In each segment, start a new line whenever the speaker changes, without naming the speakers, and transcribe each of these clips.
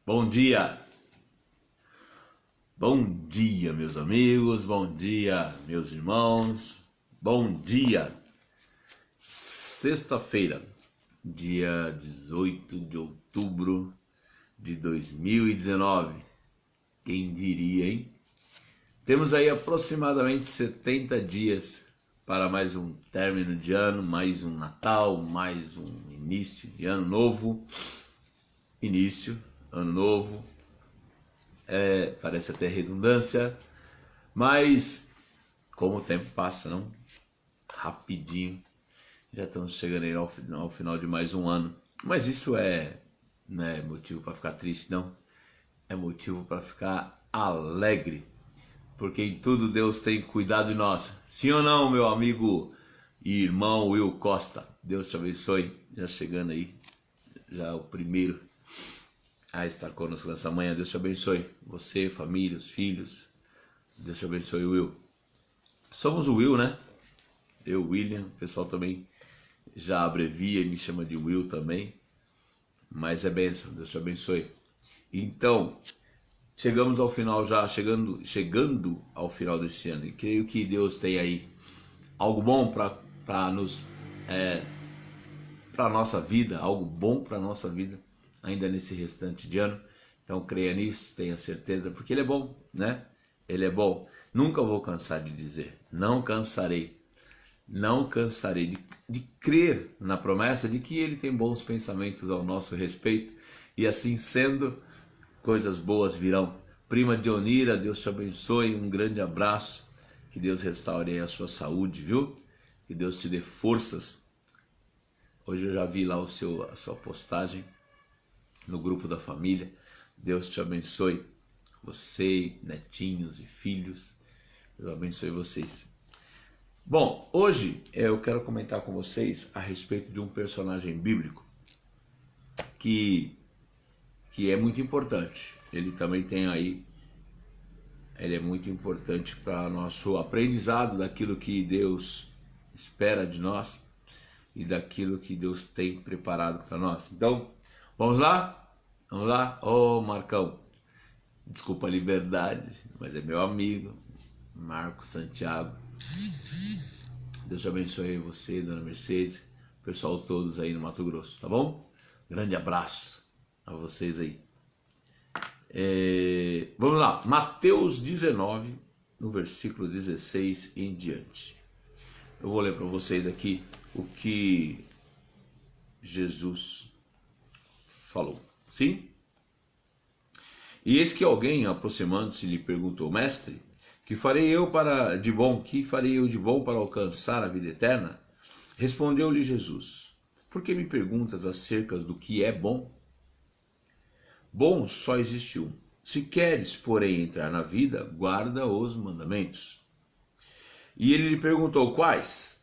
Bom dia! Bom dia, meus amigos, bom dia, meus irmãos, bom dia! Sexta-feira, dia 18 de outubro de 2019. Quem diria, hein? Temos aí aproximadamente 70 dias para mais um término de ano, mais um Natal, mais um início de ano novo. Ano novo. Parece até redundância, mas como o tempo passa, não? Rapidinho. Já estamos chegando aí ao final de mais um ano. Mas isso não é motivo para ficar triste, não. É motivo para ficar alegre. Porque em tudo Deus tem cuidado de nós. Sim ou não, meu amigo e irmão Will Costa? Deus te abençoe. Já chegando aí, já o primeiro a estar conosco nessa manhã. Deus te abençoe. Você, família, os filhos. Deus te abençoe, Will. Somos o Will, né? Eu, William. O pessoal também já abrevia e me chama de Will também. Mas é bênção. Deus te abençoe. Então, chegamos ao final já, chegando ao final desse ano. E creio que Deus tem aí algo bom para a nossa vida, algo bom para a nossa vida, ainda nesse restante de ano. Então creia nisso, tenha certeza, porque Ele é bom, né? Ele é bom. Nunca vou cansar de dizer, não cansarei de crer na promessa de que Ele tem bons pensamentos ao nosso respeito, e assim sendo, coisas boas virão. Prima Dionira, Deus te abençoe, um grande abraço, que Deus restaure aí a sua saúde, viu? Que Deus te dê forças. Hoje eu já vi lá a sua postagem no grupo da família. Deus te abençoe, você, netinhos e filhos. Deus abençoe vocês. Bom, hoje eu quero comentar com vocês a respeito de um personagem bíblico que é muito importante. Ele também tem aí, ele é muito importante para nosso aprendizado daquilo que Deus espera de nós e daquilo que Deus tem preparado para nós. Então, vamos lá? Vamos lá? Ô, Marcão, desculpa a liberdade, mas é meu amigo, Marcos Santiago. Deus te abençoe você, Dona Mercedes, o pessoal todos aí no Mato Grosso, tá bom? Grande abraço a vocês aí. Vamos lá, Mateus 19, no versículo 16 em diante. Eu vou ler para vocês aqui o que Jesus falou. Sim? E eis que alguém, aproximando-se, lhe perguntou: Mestre, que farei eu de bom para alcançar a vida eterna? Respondeu-lhe Jesus: Por que me perguntas acerca do que é bom? Bom só existe um. Se queres, porém, entrar na vida, guarda os mandamentos. E ele lhe perguntou: Quais?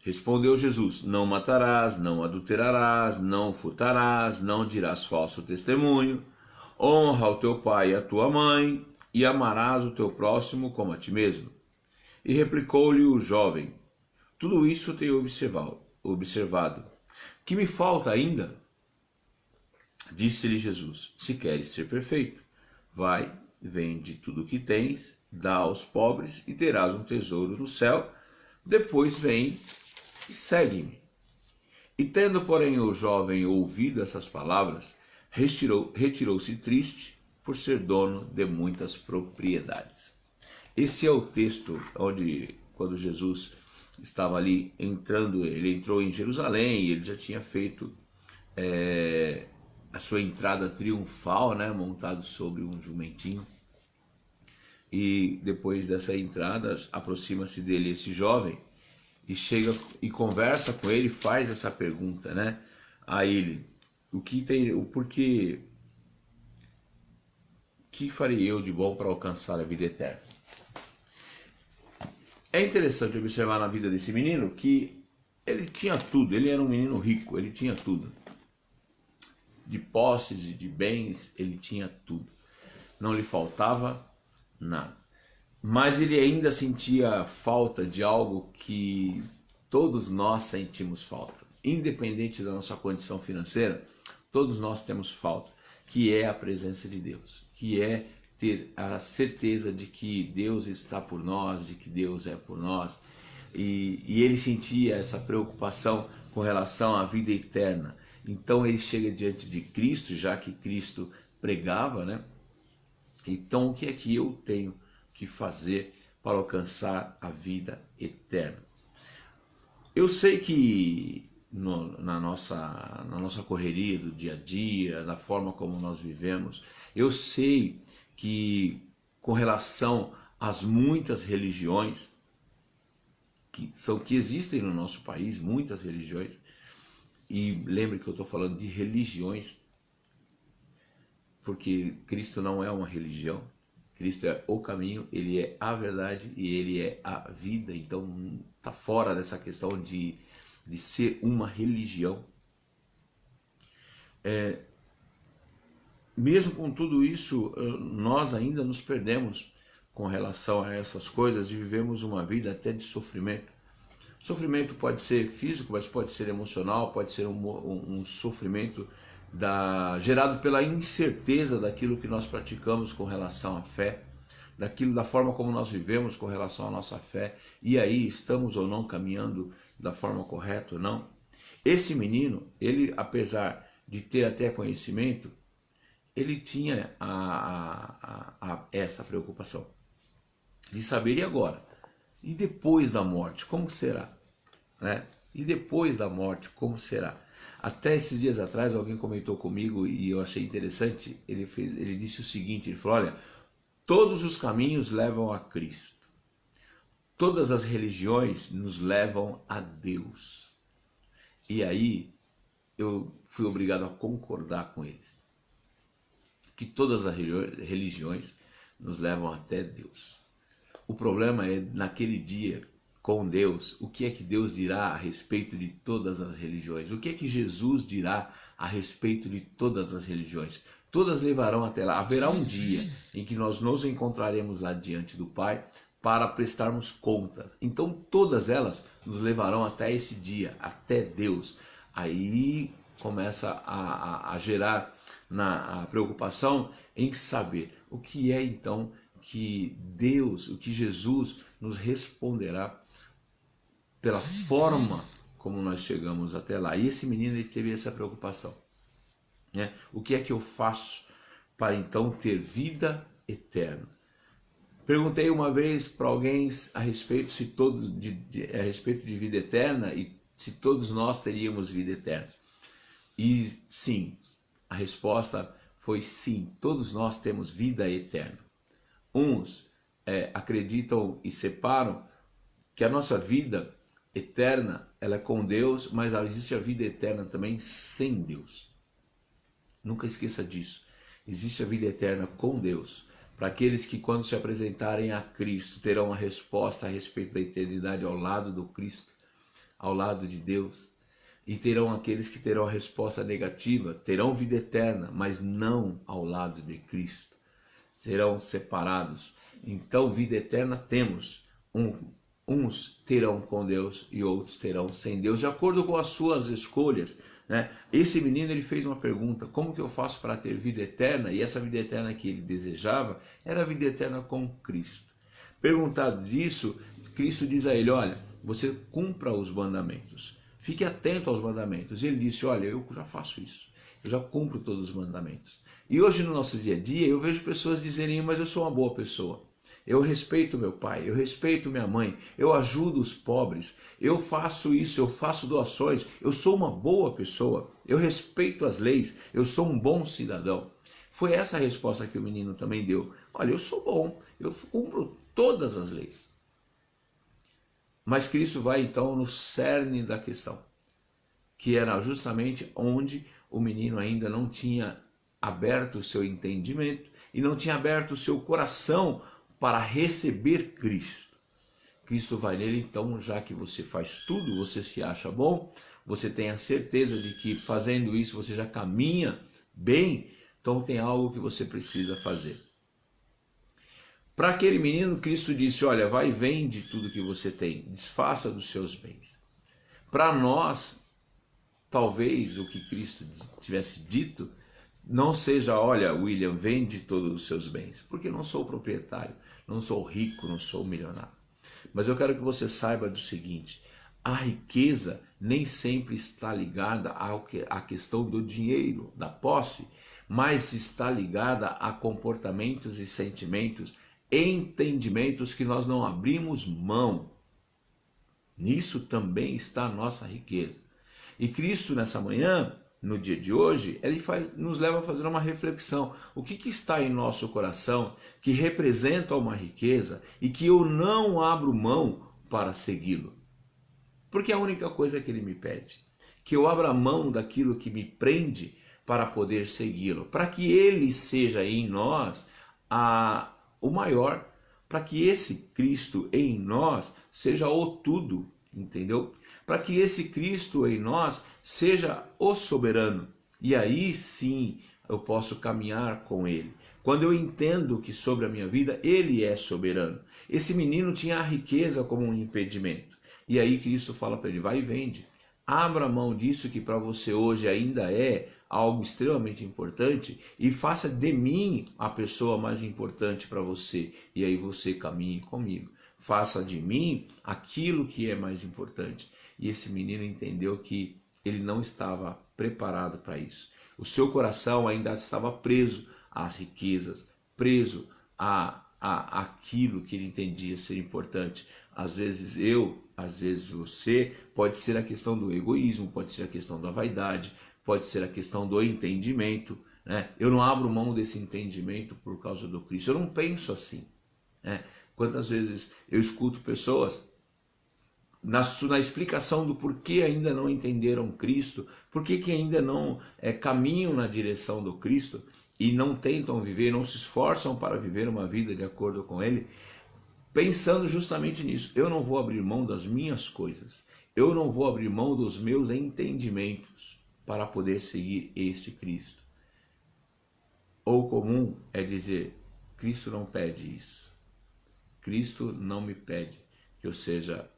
Respondeu Jesus: Não matarás, não adulterarás, não furtarás, não dirás falso testemunho, honra o teu pai e a tua mãe, e amarás o teu próximo como a ti mesmo. E replicou-lhe o jovem: Tudo isso tenho observado. Que me falta ainda? Disse-lhe Jesus: Se queres ser perfeito, vai, vende tudo o que tens, dá aos pobres e terás um tesouro no céu. Depois vem e segue-me. E tendo, porém, o jovem ouvido essas palavras, retirou-se triste por ser dono de muitas propriedades. Esse é o texto onde, quando Jesus estava ali entrando, ele entrou em Jerusalém e ele já tinha feito a sua entrada triunfal, né, montado sobre um jumentinho. E depois dessa entrada, aproxima-se dele esse jovem e chega e conversa com ele, faz essa pergunta, né, a ele: o porquê? Que farei eu de bom para alcançar a vida eterna? É interessante observar na vida desse menino que ele tinha tudo, ele era um menino rico, ele tinha tudo. De posses e de bens, ele tinha tudo. Não lhe faltava nada. Mas ele ainda sentia falta de algo que todos nós sentimos falta. Independente da nossa condição financeira, todos nós temos falta. que é a presença de Deus, que é ter a certeza de que Deus está por nós, de que Deus é por nós. E ele sentia essa preocupação com relação à vida eterna. Então ele chega diante de Cristo, já que Cristo pregava, né? Então o que é que eu tenho que fazer para alcançar a vida eterna? Eu sei que na nossa correria do dia a dia, na forma como nós vivemos, eu sei que com relação às muitas religiões que existem no nosso país, muitas religiões, e lembre que eu estou falando de religiões, porque Cristo não é uma religião, Cristo é o caminho, Ele é a verdade e Ele é a vida. Então está fora dessa questão de ser uma religião. Mesmo com tudo isso, nós ainda nos perdemos com relação a essas coisas e vivemos uma vida até de sofrimento. Sofrimento pode ser físico, mas pode ser emocional, pode ser um sofrimento gerado pela incerteza daquilo que nós praticamos com relação à fé, da forma como nós vivemos com relação à nossa fé, e aí estamos ou não caminhando da forma correta ou não. Esse menino, ele, apesar de ter até conhecimento, ele tinha essa preocupação de saber, e agora? E depois da morte, como será? Né? E depois da morte, como será? Até esses dias atrás alguém comentou comigo e eu achei interessante, ele disse o seguinte, ele falou, olha, todos os caminhos levam a Cristo, todas as religiões nos levam a Deus. E aí eu fui obrigado a concordar com eles, que todas as religiões nos levam até Deus. O problema é naquele dia com Deus, o que é que Deus dirá a respeito de todas as religiões? O que é que Jesus dirá a respeito de todas as religiões? Todas levarão até lá. Haverá um dia em que nós nos encontraremos lá diante do Pai para prestarmos contas. Então todas elas nos levarão até esse dia, até Deus. Aí começa a gerar a preocupação em saber o que é então que Deus, o que Jesus nos responderá pela forma como nós chegamos até lá. E esse menino, ele teve essa preocupação, né? O que é que eu faço para então ter vida eterna? Perguntei uma vez para alguém a respeito a respeito de vida eterna e se todos nós teríamos vida eterna. E sim, a resposta foi sim, todos nós temos vida eterna. Uns acreditam e separam que a nossa vida eterna ela é com Deus, mas existe a vida eterna também sem Deus. Nunca esqueça disso. Existe a vida eterna com Deus. Para aqueles que quando se apresentarem a Cristo terão a resposta a respeito da eternidade ao lado do Cristo, ao lado de Deus. E terão aqueles que terão a resposta negativa, terão vida eterna, mas não ao lado de Cristo. Serão separados. Então, vida eterna temos. Uns terão com Deus e outros terão sem Deus, de acordo com as suas escolhas, né? Esse menino, ele fez uma pergunta, como que eu faço para ter vida eterna? E essa vida eterna que ele desejava era a vida eterna com Cristo. Perguntado disso, Cristo diz a ele, olha, você cumpra os mandamentos, fique atento aos mandamentos. E ele disse, olha, eu já faço isso, eu já cumpro todos os mandamentos. E hoje no nosso dia a dia eu vejo pessoas dizerem, mas eu sou uma boa pessoa, eu respeito meu pai, eu respeito minha mãe, eu ajudo os pobres, eu faço isso, eu faço doações, eu sou uma boa pessoa, eu respeito as leis, eu sou um bom cidadão. Foi essa a resposta que o menino também deu. Olha, eu sou bom, eu cumpro todas as leis. Mas Cristo vai então no cerne da questão, que era justamente onde o menino ainda não tinha aberto o seu entendimento e não tinha aberto o seu coração para receber Cristo. Cristo vai nele, então, já que você faz tudo, você se acha bom, você tem a certeza de que fazendo isso você já caminha bem, então tem algo que você precisa fazer. Para aquele menino, Cristo disse, olha, vai e vende tudo que você tem, desfaça dos seus bens. Para nós, talvez o que Cristo tivesse dito Não seja, olha, William, vende todos os seus bens, porque eu não sou proprietário, não sou rico, não sou milionário. Mas eu quero que você saiba do seguinte, a riqueza nem sempre está ligada à questão do dinheiro, da posse, mas está ligada a comportamentos e sentimentos, entendimentos que nós não abrimos mão. Nisso também está a nossa riqueza. E Cristo nessa manhã, no dia de hoje, ele nos leva a fazer uma reflexão. O que está em nosso coração que representa uma riqueza e que eu não abro mão para segui-lo? Porque é a única coisa que ele me pede, que eu abra mão daquilo que me prende para poder segui-lo, para que ele seja em nós o maior, para que esse Cristo em nós seja o tudo, entendeu? Para que esse Cristo em nós seja o soberano. E aí sim eu posso caminhar com ele. Quando eu entendo que sobre a minha vida ele é soberano. Esse menino tinha a riqueza como um impedimento. E aí Cristo fala para ele, vai e vende. Abra mão disso que para você hoje ainda é algo extremamente importante e faça de mim a pessoa mais importante para você. E aí você caminhe comigo. Faça de mim aquilo que é mais importante. E esse menino entendeu que ele não estava preparado para isso. O seu coração ainda estava preso às riquezas, preso àquilo que ele entendia ser importante. Às vezes às vezes você, pode ser a questão do egoísmo, pode ser a questão da vaidade, pode ser a questão do entendimento, né? Eu não abro mão desse entendimento por causa do Cristo, eu não penso assim, né? Quantas vezes eu escuto pessoas na explicação do porquê ainda não entenderam Cristo, porquê que ainda não caminham na direção do Cristo e não tentam viver, não se esforçam para viver uma vida de acordo com Ele, pensando justamente nisso. Eu não vou abrir mão das minhas coisas, eu não vou abrir mão dos meus entendimentos para poder seguir este Cristo. O comum é dizer, Cristo não pede isso, Cristo não me pede que eu seja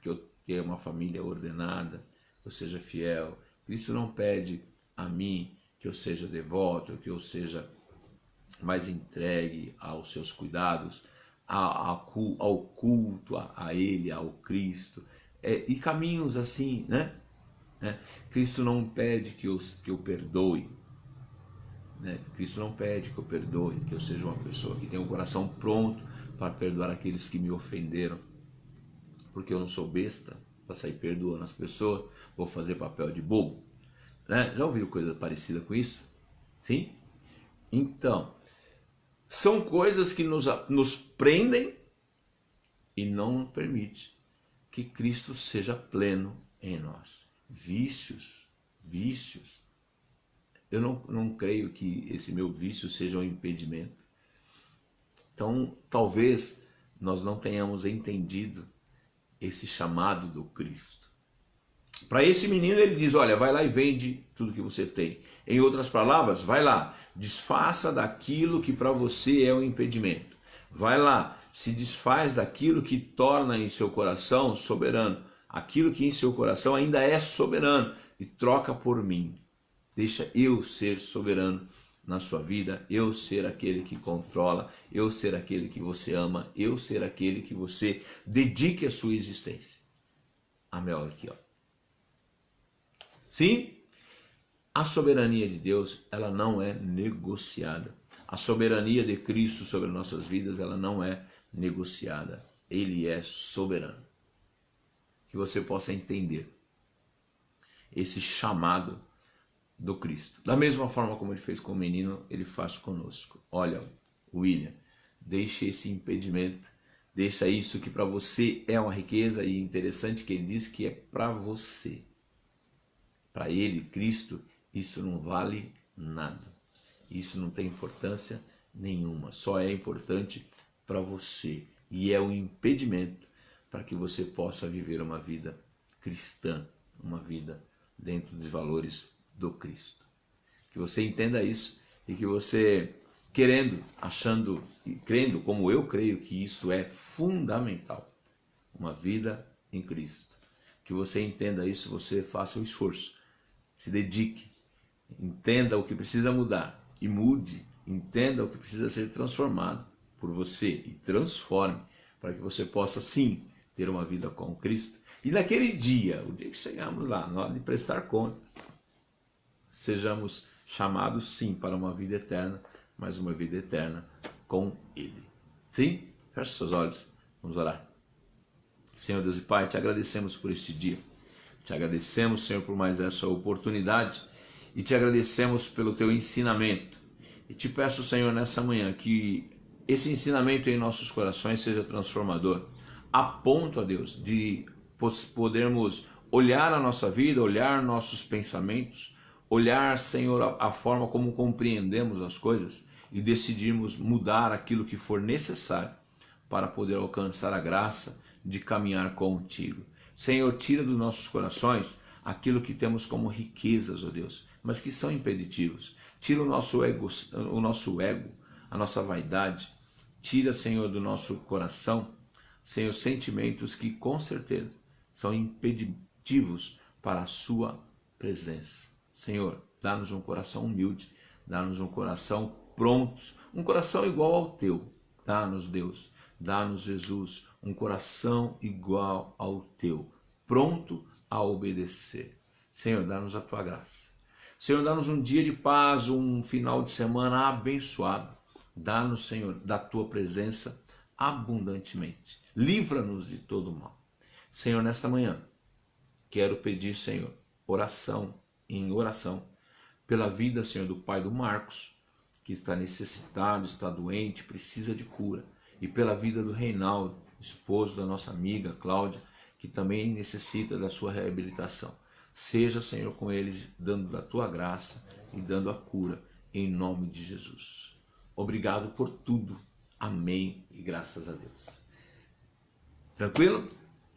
que eu tenha uma família ordenada, que eu seja fiel. Cristo não pede a mim que eu seja devoto, que eu seja mais entregue aos seus cuidados, ao culto a Ele, ao Cristo, e caminhos assim, né? Cristo não pede que eu perdoe, né? Cristo não pede que eu perdoe, que eu seja uma pessoa que tenha o coração pronto para perdoar aqueles que me ofenderam, porque eu não sou besta para sair perdoando as pessoas, vou fazer papel de bobo, né? Já ouviu coisa parecida com isso? Sim? Então, são coisas que nos prendem e não permite que Cristo seja pleno em nós. Vícios. Eu não creio que esse meu vício seja um impedimento. Então, talvez nós não tenhamos entendido esse chamado do Cristo. Para esse menino ele diz, olha, vai lá e vende tudo que você tem. Em outras palavras, vai lá, desfaça daquilo que para você é um impedimento. Vai lá, se desfaz daquilo que torna em seu coração soberano. Aquilo que em seu coração ainda é soberano e troca por mim. Deixa eu ser soberano na sua vida, eu ser aquele que controla, eu ser aquele que você ama, eu ser aquele que você dedique a sua existência. Amém aqui, ó. Sim, a soberania de Deus, ela não é negociada. A soberania de Cristo sobre nossas vidas, ela não é negociada. Ele é soberano. Que você possa entender esse chamado do Cristo. Da mesma forma como ele fez com o menino, ele faz conosco. Olha, William, deixe esse impedimento, deixa isso que para você é uma riqueza, e interessante que ele diz que é para você. Para ele, Cristo, isso não vale nada. Isso não tem importância nenhuma. Só é importante para você. E é um impedimento para que você possa viver uma vida cristã, uma vida dentro dos valores do Cristo. Que você entenda isso e que você, querendo, achando e crendo, como eu creio que isso é fundamental, uma vida em Cristo. Que você entenda isso, você faça o esforço, se dedique entenda o que precisa mudar e mude, entenda o que precisa ser transformado por você e transforme, para que você possa sim ter uma vida com Cristo. E naquele dia, o dia que chegarmos lá, na hora de prestar conta, sejamos chamados sim para uma vida eterna, mas uma vida eterna com Ele. Sim? Feche seus olhos, vamos orar. Senhor Deus e Pai, te agradecemos por este dia. Te agradecemos, Senhor, por mais essa oportunidade e te agradecemos pelo teu ensinamento. E te peço, Senhor, nessa manhã que esse ensinamento em nossos corações seja transformador, a ponto, ó Deus, de podermos olhar a nossa vida, olhar nossos pensamentos, olhar, Senhor, a forma como compreendemos as coisas e decidirmos mudar aquilo que for necessário para poder alcançar a graça de caminhar contigo. Senhor, tira dos nossos corações aquilo que temos como riquezas, ó Deus, mas que são impeditivos. Tira o nosso ego, a nossa vaidade. Tira, Senhor, do nosso coração, Senhor, sentimentos que com certeza são impeditivos para a sua presença. Senhor, dá-nos um coração humilde, dá-nos um coração pronto, um coração igual ao teu. Dá-nos, Deus, dá-nos, Jesus, um coração igual ao teu, pronto a obedecer. Senhor, dá-nos a tua graça. Senhor, dá-nos um dia de paz, um final de semana abençoado. Dá-nos, Senhor, da tua presença abundantemente. Livra-nos de todo mal. Senhor, nesta manhã, quero pedir, Senhor, em oração, pela vida, Senhor, do pai do Marcos, que está necessitado, está doente, precisa de cura. E pela vida do Reinaldo, esposo da nossa amiga Cláudia, que também necessita da sua reabilitação. Seja, Senhor, com eles, dando da tua graça e dando a cura, em nome de Jesus. Obrigado por tudo. Amém e graças a Deus. Tranquilo?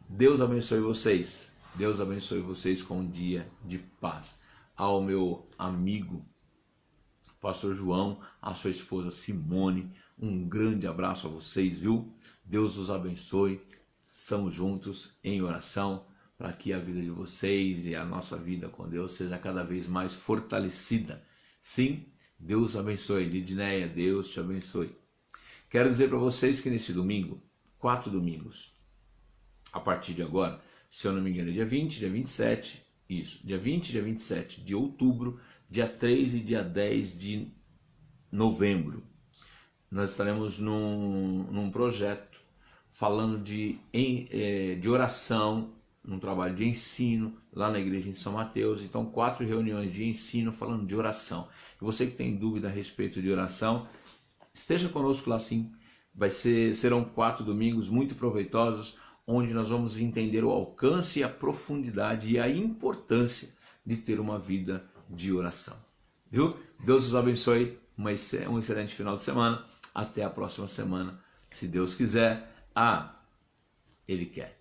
Deus abençoe vocês. Deus abençoe vocês com um dia de paz. Ao meu amigo, pastor João, a sua esposa Simone, um grande abraço a vocês, viu? Deus os abençoe. Estamos juntos em oração para que a vida de vocês e a nossa vida com Deus seja cada vez mais fortalecida. Sim, Deus abençoe. Lidneia, Deus te abençoe. Quero dizer para vocês que nesse domingo, 4 domingos, a partir de agora, se eu não me engano, dia 20, dia 27, isso, dia 20 e dia 27 de outubro, dia 3 e dia 10 de novembro, nós estaremos num projeto falando de oração, num trabalho de ensino lá na igreja em São Mateus. Então 4 reuniões de ensino falando de oração. E você que tem dúvida a respeito de oração, esteja conosco lá sim. Serão 4 domingos muito proveitosos, onde nós vamos entender o alcance, a profundidade e a importância de ter uma vida de oração. Viu? Deus os abençoe, um excelente final de semana. Até a próxima semana, se Deus quiser. Ele quer.